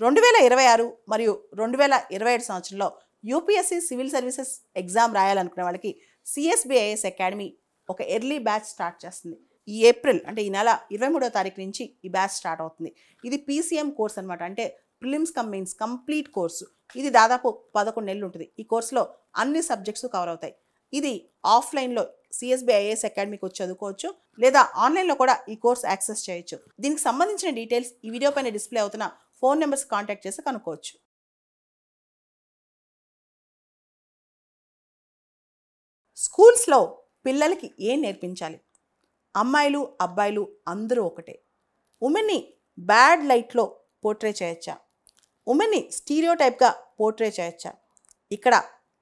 2026 మరియు 2027 సంవత్సరంలో UPSC civil services exam రాయాలనుకునే వాళ్ళకి సిఎస్బిఐఎస్ అకాడమీ ఒక ఎర్లీ బ్యాచ్ స్టార్ట్ చేస్తుంది. ఈ ఏప్రిల్ అంటే ఈ నెల 23వ తారీఖు నుంచి ఈ బ్యాచ్ స్టార్ట్ అవుతుంది. ఇది పీసీఎం కోర్స్ అనమాట. అంటే prelims come mains complete course. ఇది దాదాపు 11 నెలలు ఉంటుంది. ఈ కోర్సులో అన్ని సబ్జెక్ట్స్ కవర్ అవుతాయి. ఇది ఆఫ్లైన్లో సిఎస్బిఐఎస్ అకాడమీకి వచ్చి చదువుకోవచ్చు, లేదా ఆన్లైన్లో కూడా ఈ కోర్స్ యాక్సెస్ చేయొచ్చు. దీనికి సంబంధించిన డీటెయిల్స్ ఈ వీడియో పైన డిస్ప్లే అవుతున్న ఫోన్ నెంబర్స్ కాంటాక్ట్ చేసి కనుక్కోవచ్చు. స్కూల్స్లో పిల్లలకి ఏం నేర్పించాలి? అమ్మాయిలు అబ్బాయిలు అందరూ ఒకటే. ఉమెన్ని బ్యాడ్ లైట్లో పోర్ట్రే చేయొచ్చా? ఉమెన్ని స్టీరియోటైప్గా పోర్ట్రే చేయొచ్చా? ఇక్కడ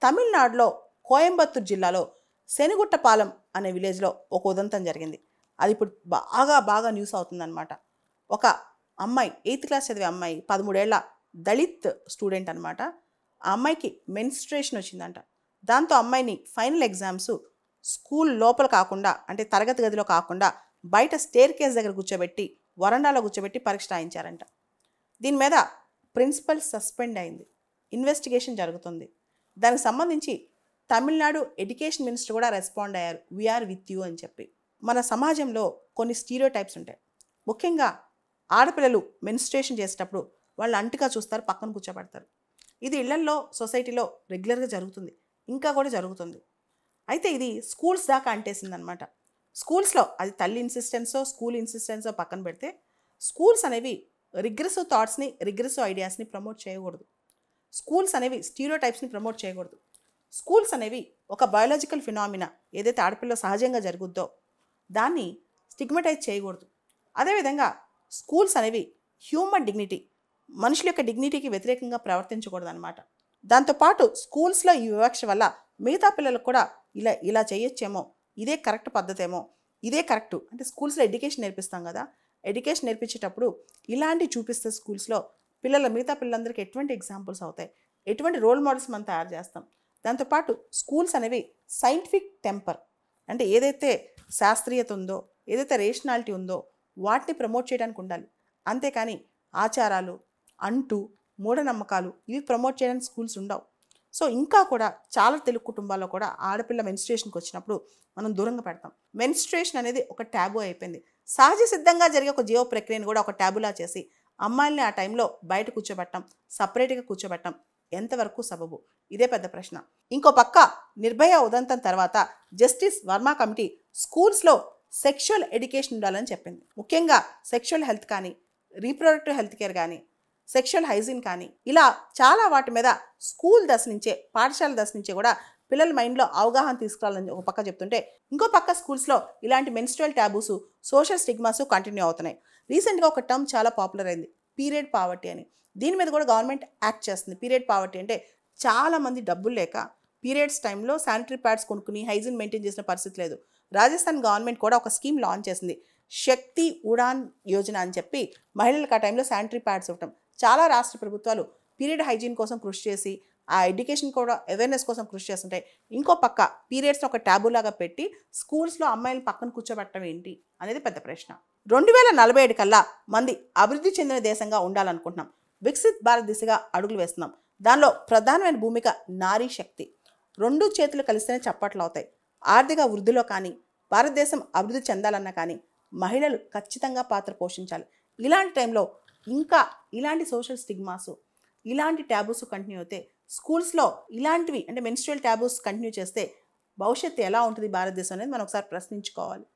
తమిళనాడులో కోయంబత్తూర్ జిల్లాలో శనిగుట్టపాలెం అనే విలేజ్లో ఒక ఉదంతం జరిగింది. అది ఇప్పుడు బాగా న్యూస్ అవుతుందన్నమాట. ఒక అమ్మాయి 8th క్లాస్ చదివే అమ్మాయి, 13 ఏళ్ల దళిత్ స్టూడెంట్ అనమాట. ఆ అమ్మాయికి మెన్స్ట్రేషన్ వచ్చిందంట. దాంతో అమ్మాయిని ఫైనల్ ఎగ్జామ్స్ స్కూల్ లోపల కాకుండా, అంటే తరగతి గదిలో కాకుండా బయట స్టేర్ కేస్ దగ్గర కూర్చోబెట్టి, వరండాలో కూర్చోబెట్టి పరీక్ష రాయించారంట. దీని మీద ప్రిన్సిపల్ సస్పెండ్ అయింది. ఇన్వెస్టిగేషన్ జరుగుతుంది. దానికి సంబంధించి తమిళనాడు ఎడ్యుకేషన్ మినిస్టర్ కూడా రెస్పాండ్ అయ్యారు, వీఆర్ విత్ యూ అని చెప్పి. మన సమాజంలో కొన్ని స్టీరియోటైప్స్ ఉంటాయి. ముఖ్యంగా ఆడపిల్లలు మెన్స్ట్రేషన్ చేసేటప్పుడు వాళ్ళు అంటుగా చూస్తారు, పక్కన కూర్చోబెడతారు. ఇది ఇళ్లల్లో సొసైటీలో రెగ్యులర్గా జరుగుతుంది, ఇంకా కూడా జరుగుతుంది. అయితే ఇది స్కూల్స్ దాకా అంటేసిందనమాట. స్కూల్స్లో అది తల్లి ఇన్సిస్టెన్సో స్కూల్ ఇన్సిస్టెన్సో పక్కన పెడితే, స్కూల్స్ అనేవి రిగ్రెసివ్ థాట్స్ని, రిగ్రెసివ్ ఐడియాస్ని ప్రమోట్ చేయకూడదు. స్కూల్స్ అనేవి స్టీరియోటైప్స్ని ప్రమోట్ చేయకూడదు. స్కూల్స్ అనేవి ఒక బయాలజికల్ ఫినామినా, ఏదైతే ఆడపిల్ల సహజంగా జరుగుద్దో దాన్ని స్టిగ్మటైజ్ చేయకూడదు. అదేవిధంగా స్కూల్స్ అనేవి హ్యూమన్ డిగ్నిటీ, మనుషుల యొక్క డిగ్నిటీకి వ్యతిరేకంగా ప్రవర్తించకూడదు అనమాట. దాంతోపాటు స్కూల్స్లో ఈ వివక్ష వల్ల మిగతా పిల్లలకు కూడా ఇలా చేయొచ్చేమో, ఇదే కరెక్ట్ పద్ధతేమో, ఇదే కరెక్టు. అంటే స్కూల్స్లో ఎడ్యుకేషన్ నేర్పిస్తాం కదా, ఎడ్యుకేషన్ నేర్పించేటప్పుడు ఇలాంటివి చూపిస్తే స్కూల్స్లో మిగతా పిల్లలందరికీ ఎటువంటి ఎగ్జాంపుల్స్ అవుతాయి, ఎటువంటి రోల్ మోడల్స్ మనం తయారు చేస్తాం. దాంతోపాటు స్కూల్స్ అనేవి సైంటిఫిక్ టెంపర్, అంటే ఏదైతే శాస్త్రీయత ఉందో, ఏదైతే రేషనాలిటీ ఉందో వాటిని ప్రమోట్ చేయడానికి ఉండాలి. అంతేకాని ఆచారాలు, మూఢనమ్మకాలు ఇవి ప్రమోట్ చేయడానికి స్కూల్స్ ఉండవు. సో ఇంకా కూడా చాలా తెలుగు కుటుంబాల్లో కూడా ఆడపిల్ల మెన్స్ట్రేషన్కి వచ్చినప్పుడు మనం దూరంగా పెడతాం. మెన్స్ట్రేషన్ అనేది ఒక ట్యాబు అయిపోయింది. సహజ సిద్ధంగా జరిగే ఒక జీవ ప్రక్రియను కూడా ఒక ట్యాబులా చేసి అమ్మాయిల్ని ఆ టైంలో బయట కూర్చోబెట్టడం, సపరేట్గా కూర్చోబెట్టడం ఎంతవరకు సబబు? ఇదే పెద్ద ప్రశ్న. ఇంకో పక్క నిర్భయ ఉదంతం తర్వాత జస్టిస్ వర్మ కమిటీ స్కూల్స్లో సెక్షువల్ ఎడ్యుకేషన్ ఉండాలని చెప్పింది. ముఖ్యంగా సెక్షువల్ హెల్త్ కానీ, రీప్రొడక్టివ్ హెల్త్ కేర్ కానీ, సెక్షువల్ హైజీన్ కానీ, ఇలా చాలా వాటి మీద స్కూల్ దశ నుంచే, పాఠశాల దశ నుంచే కూడా పిల్లల మైండ్లో అవగాహన తీసుకురావాలని ఒక పక్క చెప్తుంటే, ఇంకో పక్క స్కూల్స్లో ఇలాంటి menstrual taboos, social stigmas continue అవుతున్నాయి. రీసెంట్గా ఒక టర్మ్ చాలా పాపులర్ అయింది, పీరియడ్ పావర్టీ అని. దీని మీద కూడా గవర్నమెంట్ యాక్ట్ చేస్తుంది. పీరియడ్ పావర్టీ అంటే చాలామంది డబ్బులు లేక పీరియడ్స్ టైంలో శానిటరీ ప్యాడ్స్ కొనుక్కుని హైజీన్ మెయింటైన్ చేసిన పరిస్థితి లేదు. రాజస్థాన్ గవర్నమెంట్ కూడా ఒక స్కీమ్ లాంచ్ చేసింది, శక్తి ఉడాన్ యోజన అని చెప్పి. మహిళలకు ఆ టైంలో శానిటరీ ప్యాడ్స్ ఇవ్వటం. చాలా రాష్ట్ర ప్రభుత్వాలు పీరియడ్ హైజీన్ కోసం కృషి చేసి, ఆ ఎడ్యుకేషన్ కూడా అవేర్నెస్ కోసం కృషి చేస్తుంటాయి. ఇంకో పక్క పీరియడ్స్ని ఒక ట్యాబులాగా పెట్టి స్కూల్స్లో అమ్మాయిలు పక్కన కూర్చోబెట్టడం ఏంటి అనేది పెద్ద ప్రశ్న. 2047 కల్లా మంది అభివృద్ధి చెందిన దేశంగా ఉండాలనుకుంటున్నాం. వికసిత్ భారత్ దిశగా అడుగులు వేస్తున్నాం. దానిలో ప్రధానమైన భూమిక నారీ శక్తి. 2 చేతులు కలిస్తేనే చప్పట్లు అవుతాయి. ఆర్థిక వృద్ధిలో కానీ, భారతదేశం అభివృద్ధి చెందాలన్నా కానీ మహిళలు ఖచ్చితంగా పాత్ర పోషించాలి. ఇలాంటి టైంలో ఇంకా ఇలాంటి సోషల్ స్టిగ్మాసు, ఇలాంటి ట్యాబూస్ కంటిన్యూ అయితే, స్కూల్స్లో ఇలాంటివి అంటే మెన్స్ట్రువల్ ట్యాబూస్ కంటిన్యూ చేస్తే భవిష్యత్తు ఎలా ఉంటుంది భారతదేశం అనేది మనం ఒకసారి ప్రశ్నించుకోవాలి.